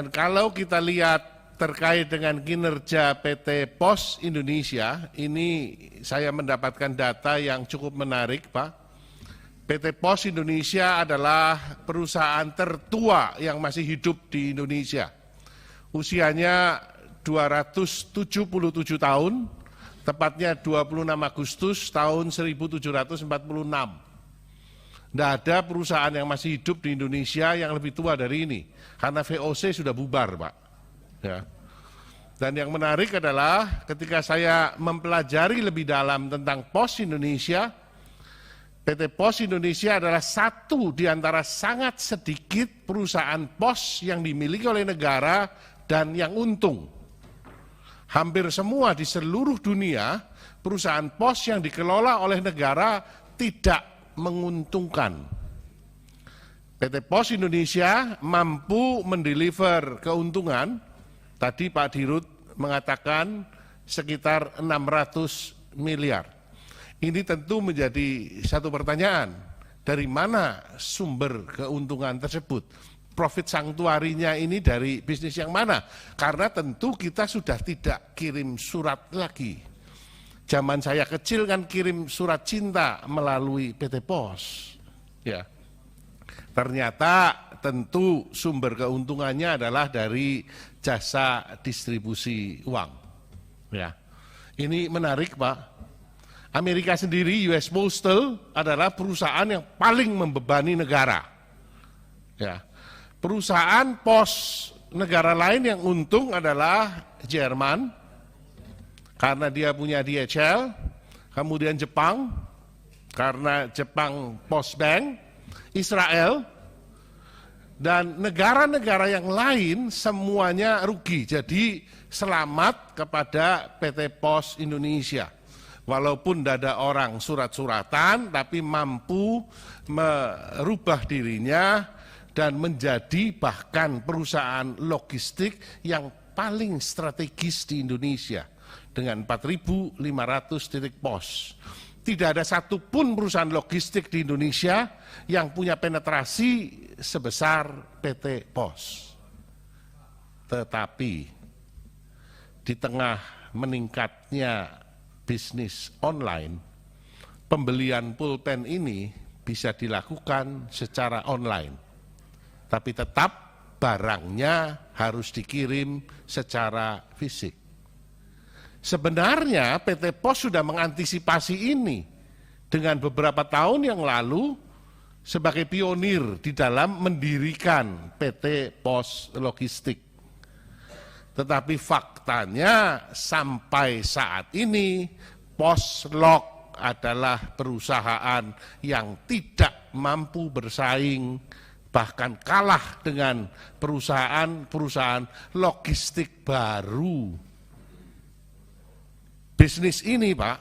Dan kalau kita lihat terkait dengan kinerja PT POS Indonesia, ini saya mendapatkan data yang cukup menarik, Pak. PT POS Indonesia adalah perusahaan tertua yang masih hidup di Indonesia. Usianya 277 tahun, tepatnya 26 Agustus tahun 1746. Tidak ada perusahaan yang masih hidup di Indonesia yang lebih tua dari ini, karena VOC sudah bubar, Pak. Ya. Dan yang menarik adalah ketika saya mempelajari lebih dalam tentang POS Indonesia, PT POS Indonesia adalah satu di antara sangat sedikit perusahaan pos yang dimiliki oleh negara dan yang untung. Hampir semua di seluruh dunia, perusahaan pos yang dikelola oleh negara tidak menguntungkan. PT POS Indonesia mampu mendeliver keuntungan, tadi Pak Dirut mengatakan sekitar 600 miliar. Ini tentu menjadi satu pertanyaan, dari mana sumber keuntungan tersebut? Profit sanktuarinya ini dari bisnis yang mana? Karena tentu kita sudah tidak kirim surat lagi. Zaman saya kecil kan kirim surat cinta melalui PT POS. Ya. Ternyata tentu sumber keuntungannya adalah dari jasa distribusi uang. Ya. Ini menarik, Pak. Amerika sendiri, US Postal adalah perusahaan yang paling membebani negara. Ya. Perusahaan pos negara lain yang untung adalah Jerman, karena dia punya DHL, kemudian Jepang, karena Jepang Postbank, Israel, dan negara-negara yang lain semuanya rugi. Jadi selamat kepada PT POS Indonesia. Walaupun tidak ada orang surat-suratan, tapi mampu merubah dirinya dan menjadi bahkan perusahaan logistik yang paling strategis di Indonesia. Dengan 4.500 titik pos. Tidak ada satupun perusahaan logistik di Indonesia yang punya penetrasi sebesar PT POS. Tetapi di tengah meningkatnya bisnis online, pembelian pulpen ini bisa dilakukan secara online. Tapi tetap barangnya harus dikirim secara fisik. Sebenarnya PT POS sudah mengantisipasi ini dengan beberapa tahun yang lalu sebagai pionir di dalam mendirikan PT POS Logistik. Tetapi faktanya sampai saat ini POSLOG adalah perusahaan yang tidak mampu bersaing, bahkan kalah dengan perusahaan-perusahaan logistik baru. Bisnis ini, Pak,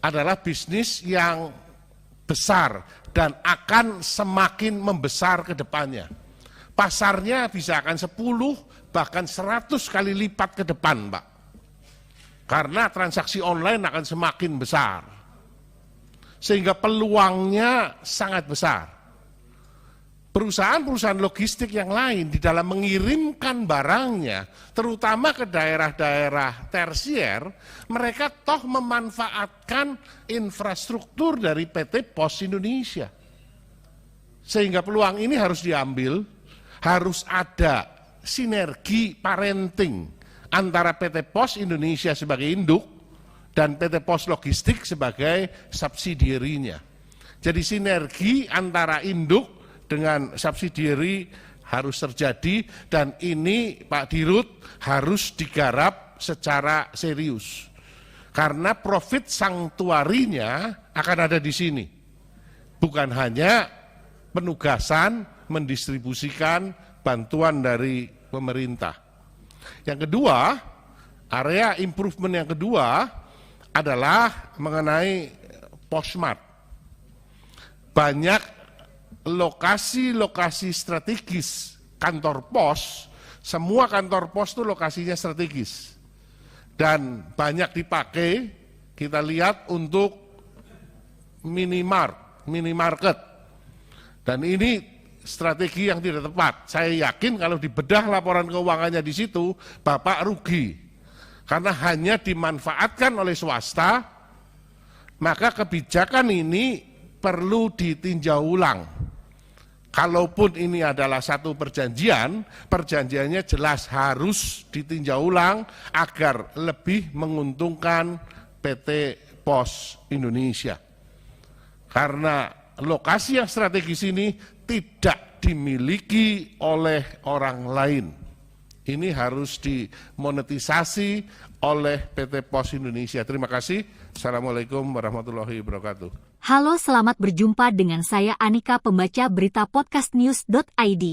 adalah bisnis yang besar dan akan semakin membesar ke depannya. Pasarnya bisa akan 10 bahkan 100 kali lipat ke depan, Pak. Karena transaksi online akan semakin besar. Sehingga peluangnya sangat besar. Perusahaan-perusahaan logistik yang lain di dalam mengirimkan barangnya, terutama ke daerah-daerah tersier, mereka toh memanfaatkan infrastruktur dari PT POS Indonesia. Sehingga peluang ini harus diambil, harus ada sinergi parenting antara PT POS Indonesia sebagai induk dan PT POS Logistik sebagai subsidiarinya. Jadi sinergi antara induk dengan subsidiary harus terjadi dan ini Pak Dirut harus digarap secara serius. Karena profit sanktuarinya akan ada di sini. Bukan hanya penugasan mendistribusikan bantuan dari pemerintah. Yang kedua, area improvement yang kedua adalah mengenai Posmart. Banyak lokasi-lokasi strategis kantor pos, semua kantor pos itu lokasinya strategis. Dan banyak dipakai, kita lihat untuk minimarket. Dan ini strategi yang tidak tepat. Saya yakin kalau dibedah laporan keuangannya di situ, Bapak rugi. Karena hanya dimanfaatkan oleh swasta, maka kebijakan ini perlu ditinjau ulang. Kalaupun ini adalah satu perjanjian, perjanjiannya jelas harus ditinjau ulang agar lebih menguntungkan PT Pos Indonesia. Karena lokasi yang strategis ini tidak dimiliki oleh orang lain. Ini harus dimonetisasi oleh PT Pos Indonesia. Terima kasih. Assalamualaikum warahmatullahi wabarakatuh. Halo, selamat berjumpa dengan saya Anika, pembaca berita podcastnews.id.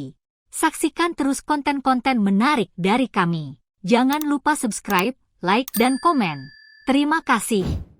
Saksikan terus konten-konten menarik dari kami. Jangan lupa subscribe, like, dan komen. Terima kasih.